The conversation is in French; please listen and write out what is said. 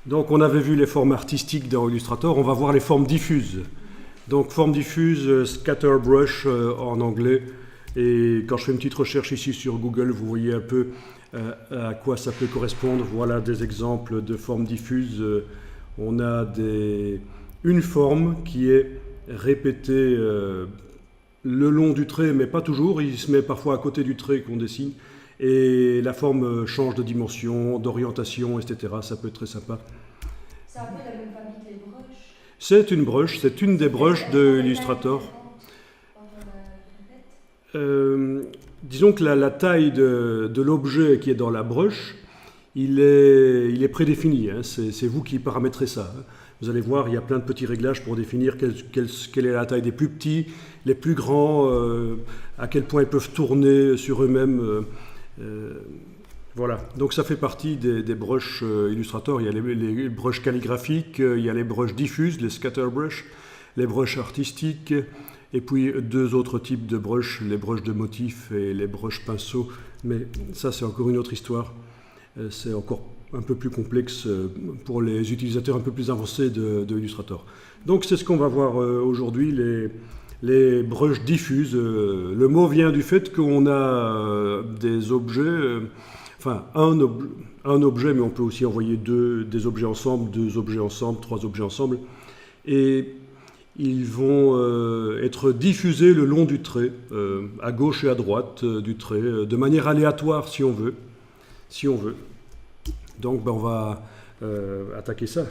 Donc on avait vu les formes artistiques dans Illustrator, on va voir les formes diffuses. Donc forme diffuse, scatterbrush en anglais. Et quand je fais une petite recherche ici sur Google, vous voyez un peu à quoi ça peut correspondre. Voilà des exemples de formes diffuses. On a une forme qui est répétée le long du trait, mais pas toujours. Il se met parfois à côté du trait qu'on dessine. Et la forme change de dimension, d'orientation, etc. Ça peut être très sympa. C'est un peu la même famille que les brushes. C'est une brush, c'est une des brushes de Illustrator. Disons que la taille de l'objet qui est dans la brush, il est prédéfini. Hein. C'est vous qui paramétrez ça. Hein. Vous allez voir, il y a plein de petits réglages pour définir quelle est la taille des plus petits, les plus grands, à quel point ils peuvent tourner sur eux-mêmes. Voilà, donc ça fait partie des brushes Illustrator. Il y a les brushes calligraphiques, il y a les brushes diffuses, les scatterbrush, les brushes artistiques, et puis deux autres types de brushes, les brushes de motifs et les brushes pinceaux. Mais ça, c'est encore une autre histoire. C'est encore un peu plus complexe pour les utilisateurs un peu plus avancés de Illustrator. Donc c'est ce qu'on va voir aujourd'hui, les brushes diffuses. Le mot vient du fait qu'on a des objets... Enfin, un objet, mais on peut aussi envoyer des objets ensemble, deux objets ensemble, trois objets ensemble. Et ils vont être diffusés le long du trait, à gauche et à droite du trait, de manière aléatoire si on veut. Donc, on va attaquer ça.